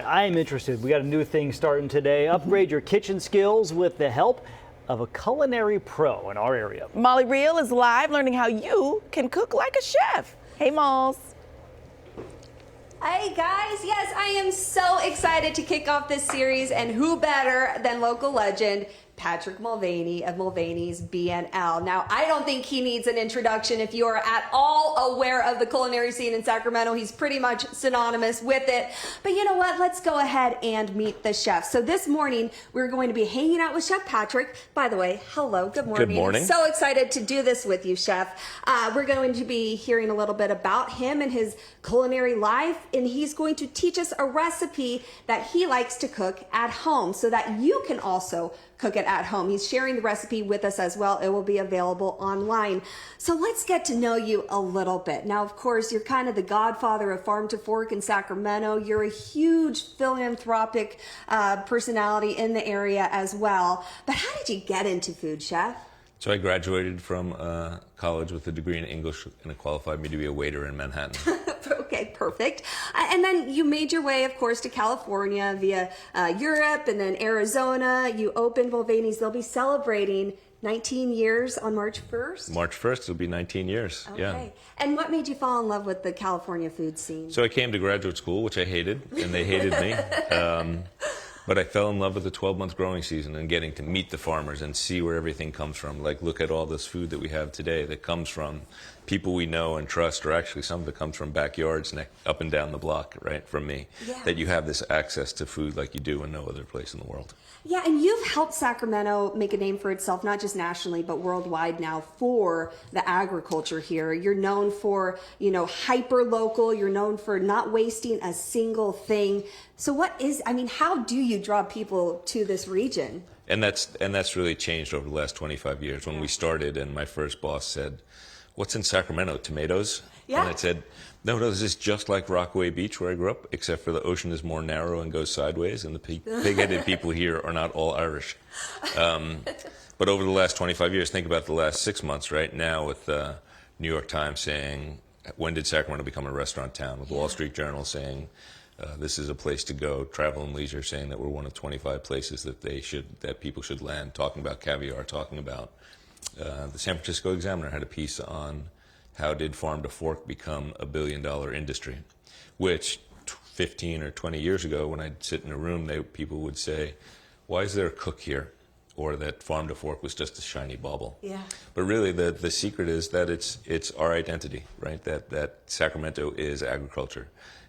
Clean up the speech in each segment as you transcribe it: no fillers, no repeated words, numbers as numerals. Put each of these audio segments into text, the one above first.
I'm interested. We got a new thing starting today. Upgrade your kitchen skills with the help of a culinary pro in our area. Molly Reel is live learning how you can cook like a chef. Hey, Malls. Hey guys, yes, I am so excited to kick off this series, and who better than local legend Patrick Mulvaney of Mulvaney's BNL. Now, I don't think he needs an introduction. If you are at all aware of the culinary scene in Sacramento, he's pretty much synonymous with it. But you know what? Let's go ahead and meet the chef. So this morning, we're going to be hanging out with Chef Patrick. By the way, hello, good morning. Good morning. So excited to do this with you, Chef. We're going to be hearing a little bit about him and his culinary life, and he's going to teach us a recipe that he likes to cook at home so that you can also cook it at home. He's sharing the recipe with us as well. It will be available online. So let's get to know you a little bit. Now, of course, you're kind of the godfather of Farm to Fork in Sacramento. You're a huge philanthropic personality in the area as well. But how did you get into food, Chef? So I graduated from college with a degree in English, and it qualified me to be a waiter in Manhattan. Okay, perfect. And then you made your way, of course, to California via Europe and then Arizona. You opened Mulvaney's. They'll be celebrating 19 years on March 1st? March 1st, it'll be 19 years, Okay. yeah. And what made you fall in love with the California food scene? So I came to graduate school, which I hated, and they hated me. But I fell in love with the 12-month growing season and getting to meet the farmers and see where everything comes from. Like, look at all this food that we have today that comes from people we know and trust, or actually some of it comes from backyards up and down the block, right, from me. Yeah. That you have this access to food like you do in no other place in the world. Yeah, and you've helped Sacramento make a name for itself, not just nationally, but worldwide now for the agriculture here. You're known for, hyper local. You're known for not wasting a single thing. So how do you draw people to this region? And that's really changed over the last 25 years. When we started and my first boss said, "What's in Sacramento? Tomatoes?" Yeah. And I said, no, this is just like Rockaway Beach where I grew up, except for the ocean is more narrow and goes sideways, and the pig-headed people here are not all Irish. But over the last 25 years, think about the last 6 months right now with the New York Times saying, when did Sacramento become a restaurant town? With Wall Street Journal saying, this is a place to go. Travel and Leisure saying that we're one of 25 places that people should land, talking about caviar, talking about the San Francisco Examiner had a piece on how did farm to fork become a billion-dollar industry, which 15 or 20 years ago, when I'd sit in a room, people would say, why is there a cook here? Or that farm to fork was just a shiny bauble. Yeah. But really, the secret is that it's our identity, right? That Sacramento is agriculture,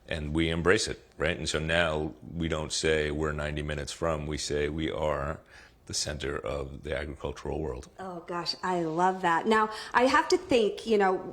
and we embrace it, right? And so now we don't say we're 90 minutes from, we say we are the center of the agricultural world. Oh gosh, I love that. Now, I have to think,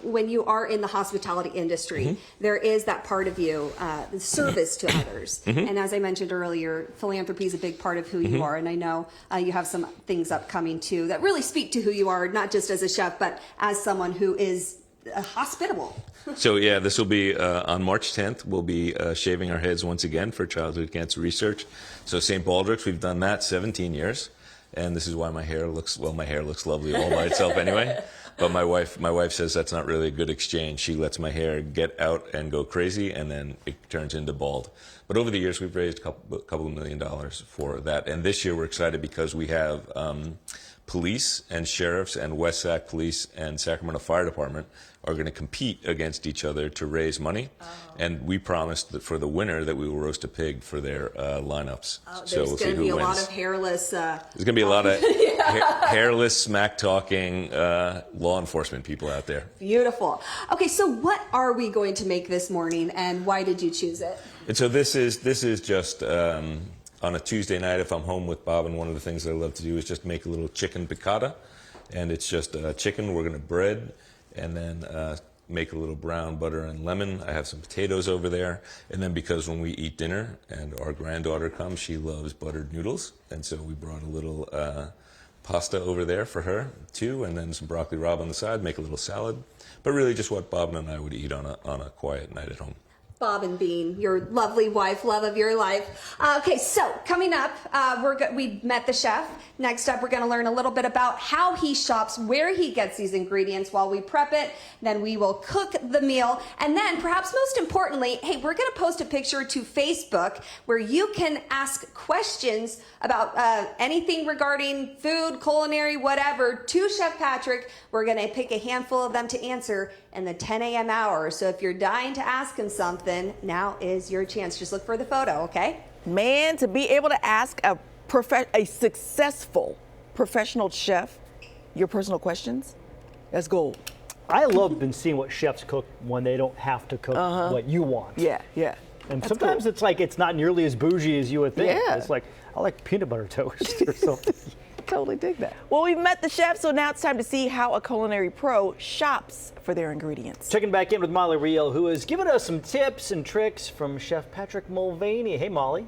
when you are in the hospitality industry, there is that part of you, the service to others. And as I mentioned earlier, philanthropy is a big part of who you are. And I know you have some things upcoming too that really speak to who you are, not just as a chef, but as someone who is hospitable. So yeah, this will be on March 10th. We'll be shaving our heads once again for childhood cancer research. So St. Baldrick's, we've done that 17 years. And this is why my hair looks lovely all by itself anyway. But my wife says that's not really a good exchange. She lets my hair get out and go crazy, and then it turns into bald. But over the years, we've raised a couple of $1 million for that. And this year, we're excited because we have police and sheriffs and West Sac Police and Sacramento Fire Department are going to compete against each other to raise money. Oh. And we promised that for the winner that we will roast a pig for their lineups. Oh, so we'll see who wins. There's going to be a lot of hairless... There's going to be a lot of hairless, smack-talking law enforcement people out there. Beautiful. Okay, so what are we going to make this morning, and why did you choose it? And so this is just... on a Tuesday night, if I'm home with Bob, and one of the things that I love to do is just make a little chicken piccata. And it's just chicken we're going to bread and then make a little brown butter and lemon. I have some potatoes over there. And then because when we eat dinner and our granddaughter comes, she loves buttered noodles. And so we brought a little pasta over there for her, too, and then some broccoli rabe on the side, make a little salad. But really just what Bob and I would eat on a quiet night at home. Bob and Bean, your lovely wife, love of your life. Okay, so coming up, we met the chef. Next up, we're going to learn a little bit about how he shops, where he gets these ingredients while we prep it. Then we will cook the meal. And then, perhaps most importantly, hey, we're going to post a picture to Facebook where you can ask questions about anything regarding food, culinary, whatever, to Chef Patrick. We're going to pick a handful of them to answer in the 10 a.m. hour. So if you're dying to ask him something, now is your chance. Just look for the photo, okay? Man, to be able to ask a successful professional chef your personal questions, that's gold. I love been seeing what chefs cook when they don't have to cook what you want. Yeah, yeah. And That's sometimes cool. it's like it's not nearly as bougie as you would think. Yeah. It's like, I like peanut butter toast or something. Totally dig that. Well, we've met the chef, so now it's time to see how a culinary pro shops for their ingredients. Checking back in with Molly Riel, who has given us some tips and tricks from Chef Patrick Mulvaney. Hey, Molly.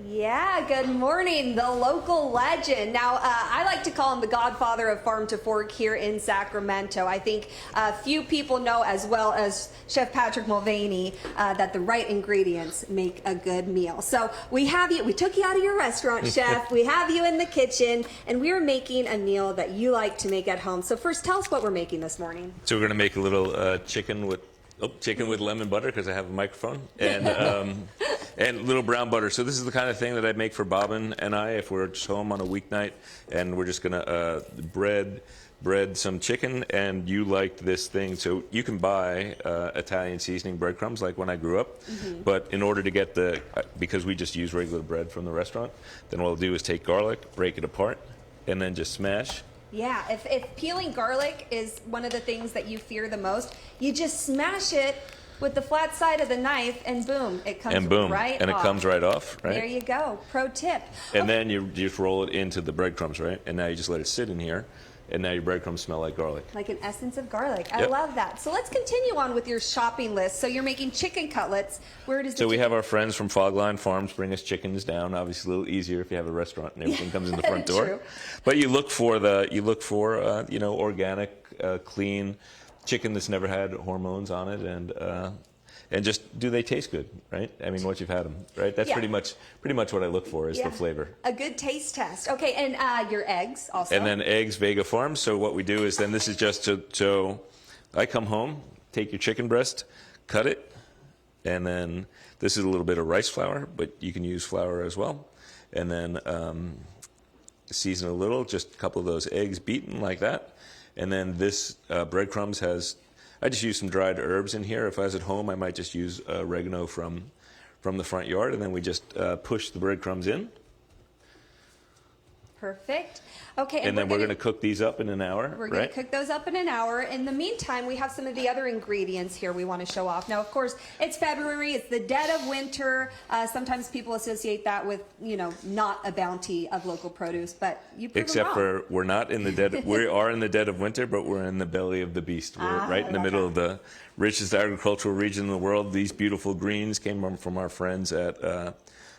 Yeah, good morning, the local legend. Now, I like to call him the godfather of farm to fork here in Sacramento. I think few people know, as well as Chef Patrick Mulvaney, that the right ingredients make a good meal. So we have you, we took you out of your restaurant, Chef. We have you in the kitchen, and we're making a meal that you like to make at home. So first, tell us what we're making this morning. So we're going to make a little chicken with lemon butter, because I have a microphone, and little brown butter. So this is the kind of thing that I'd make for Bobbin and I if we're just home on a weeknight, and we're just going to bread some chicken. And you liked this thing, so you can buy Italian seasoning breadcrumbs like when I grew up. But in order to get because we just use regular bread from the restaurant, then what I'll do is take garlic, break it apart, and then just smash. Yeah, if peeling garlic is one of the things that you fear the most, you just smash it with the flat side of the knife, and boom, it comes right off. And it comes right off, right? There you go. Pro tip. And then you just roll it into the breadcrumbs, right? And now you just let it sit in here, and now your breadcrumbs smell like garlic. Like an essence of garlic. I Yep. love that. So let's continue on with your shopping list. So you're making chicken cutlets. Where does the So we have our friends from Fogline Farms bring us chickens down. Obviously, a little easier if you have a restaurant and everything comes in the front door. True. But you look for organic, clean chicken that's never had hormones on it, and just, do they taste good, right? I mean, once you've had them, right? That's Yeah. pretty much what I look for is Yeah. the flavor. A good taste test. Okay, and your eggs also. And then eggs, Vega Farms. So what we do is then this is just so I come home, take your chicken breast, cut it, and then this is a little bit of rice flour, but you can use flour as well. And then season a little, just a couple of those eggs beaten like that. And then this breadcrumbs I just use some dried herbs in here. If I was at home, I might just use oregano from the front yard, and then we just push the breadcrumbs in. Perfect. Okay. And then we're going to cook these up in an hour, We're going right? to cook those up in an hour. In the meantime, we have some of the other ingredients here we want to show off. Now, of course, it's February. It's the dead of winter. Sometimes people associate that with, not a bounty of local produce, but you prove Except them wrong. for we are in the dead of winter, but we're in the belly of the beast. We're right in the middle of the richest agricultural region in the world. These beautiful greens came from our friends at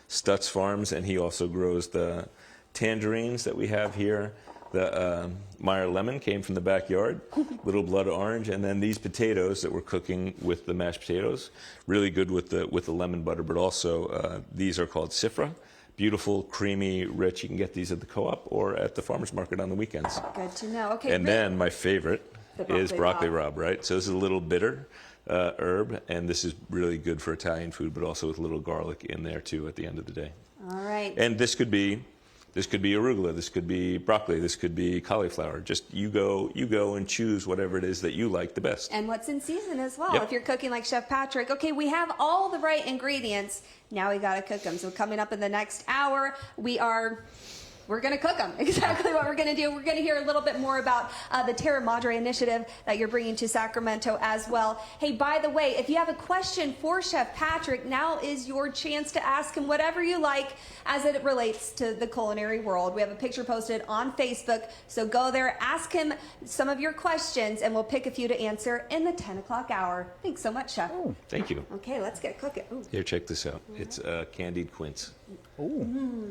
Stutz Farms, and he also grows the tangerines that we have here. The Meyer lemon came from the backyard, little blood orange, and then these potatoes that we're cooking with the mashed potatoes, really good with the lemon butter, but also these are called sifra. Beautiful, creamy, rich. You can get these at the co-op or at the farmer's market on the weekends. Good to know. Okay. And then my favorite is broccoli rabe. rabe, right? So this is a little bitter herb, and this is really good for Italian food, but also with a little garlic in there too at the end of the day. All right. And this could be arugula, this could be broccoli, this could be cauliflower. Just you go and choose whatever it is that you like the best. And what's in season as well. Yep. If you're cooking like Chef Patrick. Okay, we have all the right ingredients. Now we got to cook them. So coming up in the next hour, we're going to cook them. Exactly what we're going to do. We're going to hear a little bit more about the Terra Madre initiative that you're bringing to Sacramento as well. Hey, by the way, if you have a question for Chef Patrick, now is your chance to ask him whatever you like as it relates to the culinary world. We have a picture posted on Facebook, so go there, ask him some of your questions, and we'll pick a few to answer in the 10 o'clock hour. Thanks so much, Chef. Oh, thank you. Okay, let's get cooking. Ooh. Here, check this out. It's candied quince. Ooh,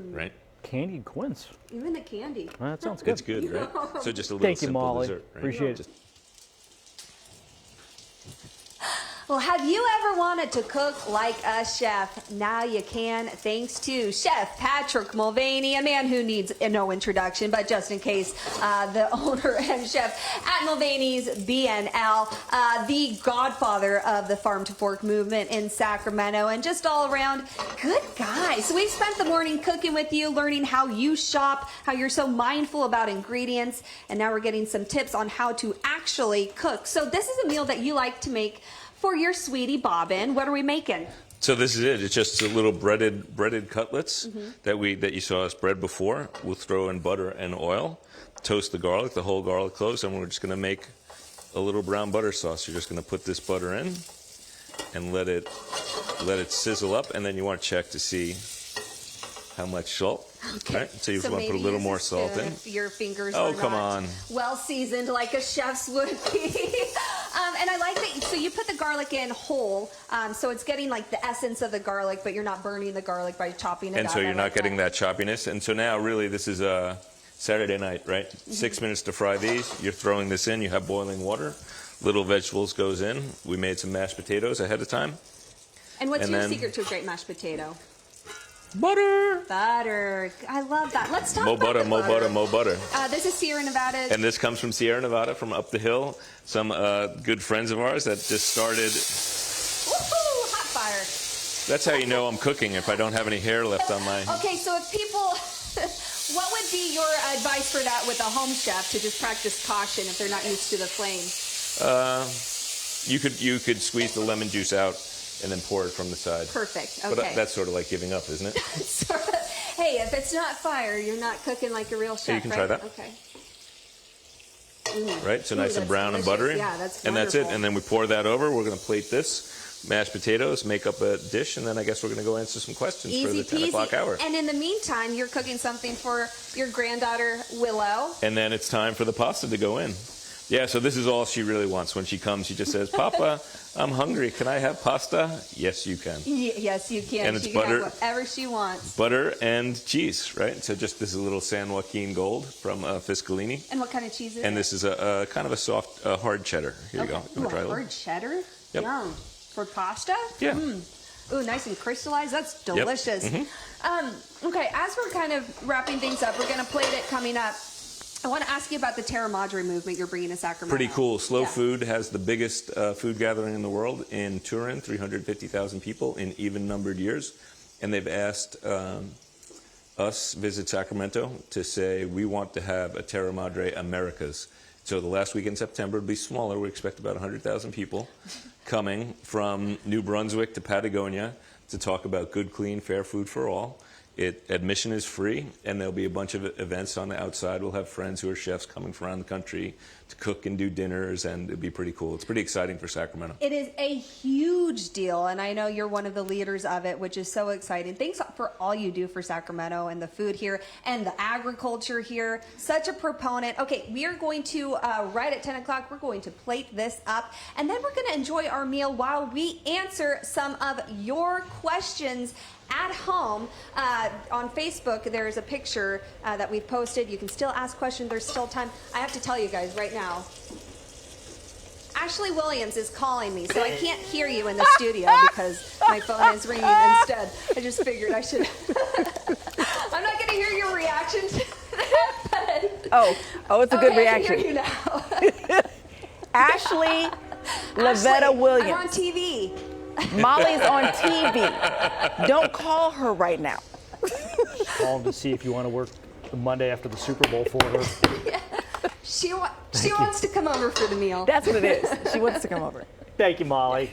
Right? candied quince. Even the candy. Well, that sounds good. It's good, right? So just a little Thank you, simple Molly. dessert. Right? Appreciate it. Just Well, have you ever wanted to cook like a chef? Now you can, thanks to Chef Patrick Mulvaney, a man who needs no introduction, but just in case, the owner and chef at Mulvaney's BNL, the godfather of the farm to fork movement in Sacramento, and just all around good guy. So we've spent the morning cooking with you, learning how you shop, how you're so mindful about ingredients, and now we're getting some tips on how to actually cook. So this is a meal that you like to make for your sweetie Bobbin. What are we making? So this is it. It's just a little breaded cutlets that you saw us bread before. We'll throw in butter and oil, toast the garlic, the whole garlic cloves, and we're just going to make a little brown butter sauce. You're just going to put this butter in and let it sizzle up, and then you want to check to see how much salt. Okay. Right? So you want to put a little more salt in. Your fingers Oh, are come not on. well seasoned like a chef's would be. And I like that. So you put the garlic in whole, so it's getting like the essence of the garlic, but you're not burning the garlic by chopping it And up. so you're not getting that choppiness. And so now really this is a Saturday night, right? 6 minutes to fry these. You're throwing this in. You have boiling water. Little vegetables goes in. We made some mashed potatoes ahead of time. And what's and your then- secret to a great mashed potato? Butter. Butter. I love that. Let's talk Mo about butter, the mo butter, mo butter. This is Sierra Nevada. And this comes from Sierra Nevada, from up the hill. Some good friends of ours that just started. Woohoo! Hot fire. That's how you know I'm cooking, if I don't have any hair left on my... Okay, so if people, what would be your advice for that with a home chef to just practice caution if they're not used to the flame? You could squeeze the lemon juice out and then pour it from the side. Perfect. Okay. But that's sort of like giving up, isn't it? Hey, if it's not fire, you're not cooking like a real chef, you can right? try that. Okay. Right, so Ooh, nice and that's brown and delicious. buttery. Yeah, that's and that's it. wonderful. And then we pour that over. We're going to plate this, mashed potatoes, make up a dish, and then I guess we're going to go answer some questions for Easy the 10 peasy. o'clock hour. And in the meantime, you're cooking something for your granddaughter, Willow. And then it's time for the pasta to go in. Yeah, so this is all she really wants. When she comes, she just says, Papa, I'm hungry. Can I have pasta? Yes, you can. Yes, you can. And it's she can butter. have whatever she wants. Butter and cheese, right? So just this is a little San Joaquin Gold from Fiscalini. And what kind of cheese is And it? this is a kind of a soft, hard cheddar. Here you go. You Ooh, want to try a a little? hard cheddar? Yep. Yum. For pasta? Yeah. Ooh, nice and crystallized. That's delicious. Okay, as we're kind of wrapping things up, we're going to plate it coming up. I want to ask you about the Terra Madre movement you're bringing to Sacramento. Pretty cool. Slow Yeah. Food has the biggest food gathering in the world in Turin, 350,000 people in even-numbered years. And they've asked us, Visit Sacramento, to say we want to have a Terra Madre Americas. So the last week in September would be smaller. We expect about 100,000 people coming from New Brunswick to Patagonia to talk about good, clean, fair food for all. Admission is free, and there'll be a bunch of events on the outside. We'll have friends who are chefs coming from around the country to cook and do dinners, and it'll be pretty cool. It's pretty exciting for Sacramento. It is a huge deal, and I know you're one of the leaders of it, which is so exciting. Thanks for all you do for Sacramento and the food here and the agriculture here. Such a proponent. Okay, we are going to, right at 10 o'clock, we're going to plate this up, and then we're going to enjoy our meal while we answer some of your questions at home. On Facebook, there's a picture that we've posted. You can still ask questions. There's still time. I have to tell you guys right now, Ashley Williams is calling me, so I can't hear you in the studio because my phone is ringing instead. I just figured I should. I'm not going to hear your reaction to that, but... Oh, it's a good Okay, reaction. I can hear you now. Ashley Lavetta Ashley, Williams. I'm on TV. Molly's on TV. Don't call her right now. Call them to see if you want to work the Monday after the Super Bowl for her. She wants to come over for the meal. That's what it is. She wants to come over. Thank you, Molly.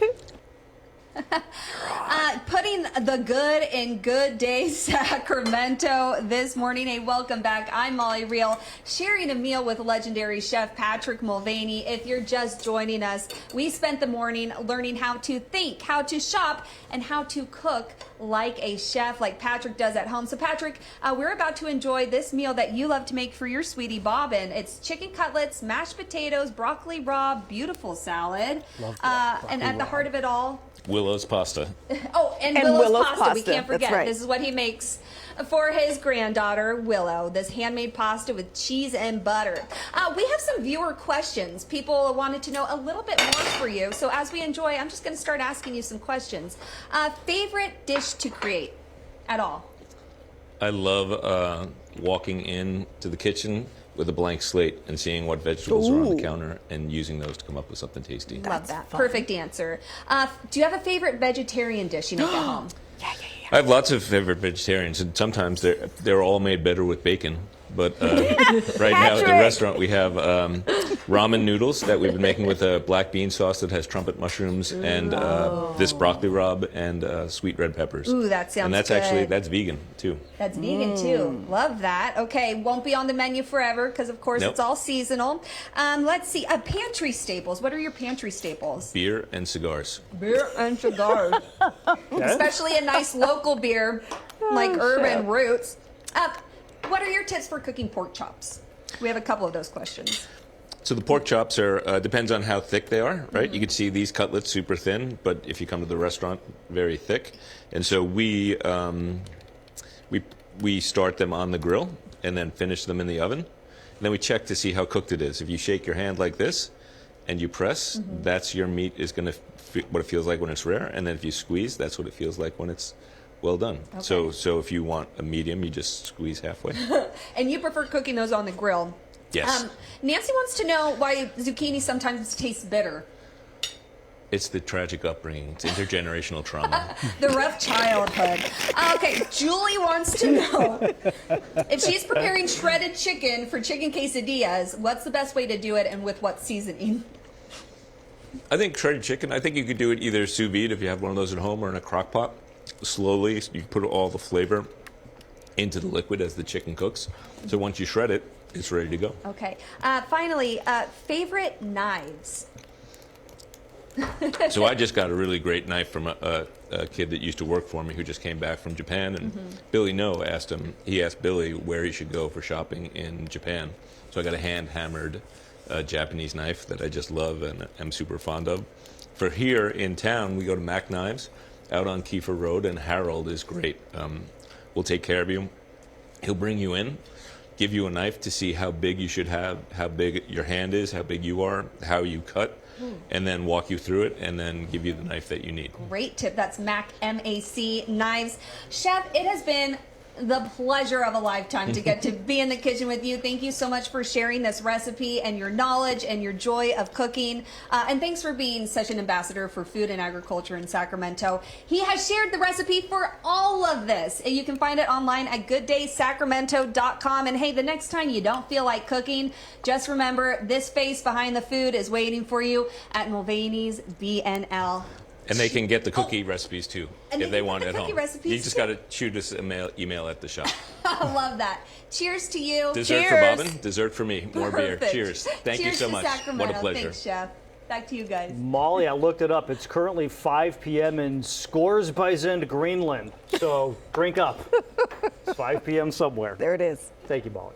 Putting the good in Good Day Sacramento this morning. Hey, welcome back. I'm Molly Reel, sharing a meal with legendary chef Patrick Mulvaney. If you're just joining us, we spent the morning learning how to think, how to shop, and how to cook like a chef, like Patrick does at home. So Patrick, we're about to enjoy this meal that you love to make for your sweetie Bobbin. It's chicken cutlets, mashed potatoes, broccoli raw, beautiful salad. Love And at the heart of it all, Willow's pasta. oh, and And Willow's Willow's pasta. We pasta. can't That's forget. right. This is what he makes for his granddaughter, Willow, this handmade pasta with cheese and butter. We have some viewer questions. People wanted to know a little bit more for you. So as we enjoy, I'm just going to start asking you some questions. Favorite dish to create at all? I love walking into the kitchen with a blank slate and seeing what vegetables are on the counter and using those to come up with something tasty. Love that. Fun. Perfect answer. Do you have a favorite vegetarian dish you make at home? I have lots of favorite vegetarians, and sometimes they're all made better with bacon. But right now at the restaurant we have ramen noodles that we've been making with a black bean sauce that has trumpet mushrooms and this broccoli rabe and sweet red peppers. Ooh, that sounds And that's good. that's vegan too. That's vegan too. Love that. Okay, won't be on the menu forever because of course Nope. it's all seasonal. Let's see, pantry staples. What are your pantry staples? Beer and cigars. Beer and cigars. Especially a nice local beer like Urban Roots. What are your tips for cooking pork chops? We have a couple of those questions. So the pork chops are depends on how thick they are, right? You can see these cutlets super thin, but if you come to the restaurant, very thick. And so we start them on the grill and then finish them in the oven. And then we check to see how cooked it is. If you shake your hand like this and you press, that's your meat is going to what it feels like when it's rare. And then if you squeeze, that's what it feels like when it's well done. Okay. So if you want a medium, you just squeeze halfway. And you prefer cooking those on the grill. Yes. Nancy wants to know why zucchini sometimes tastes bitter. It's the tragic upbringing. It's intergenerational trauma. The rough childhood. Okay, Julie wants to know if she's preparing shredded chicken for chicken quesadillas, what's the best way to do it and with what seasoning? I think shredded chicken, I think you could do it either sous vide if you have one of those at home or in a crock pot. Slowly, you put all the flavor into the liquid as the chicken cooks. So once you shred it, it's ready to go. Okay. Finally, favorite knives? So I just got a really great knife from a kid that used to work for me who just came back from Japan. And Billy No asked Billy where he should go for shopping in Japan. So I got a hand-hammered Japanese knife that I just love and am super fond of. For here in town, we go to Mac Knives out on Kiefer Road, and Harold is great. We'll take care of you. He'll bring you in, give you a knife to see how big you should have, how big your hand is, how big you are, how you cut, and then walk you through it, and then give you the knife that you need. Great tip. That's Mac, M-A-C, Knives. Chef, it has been the pleasure of a lifetime to get to be in the kitchen with you. Thank you so much for sharing this recipe and your knowledge and your joy of cooking. And thanks for being such an ambassador for food and agriculture in Sacramento. He has shared the recipe for all of this. And you can find it online at gooddaysacramento.com. And hey, the next time you don't feel like cooking, just remember this face behind the food is waiting for you at Mulvaney's BNL. And they can get the cookie recipes too, And if they they can want get it the at cookie home. recipes You just too. got to shoot us an email at the shop. I love that. Cheers to you. Dessert for Bobbin, dessert for me. More beer. Perfect. Cheers. Thank you Cheers so to much. Sacramento. What a pleasure. Thanks, Chef. Back to you guys. Molly, I looked it up. It's currently 5 p.m. in Scoresbysund, Greenland. So drink up. It's 5 p.m. somewhere. There it is. Thank you, Molly.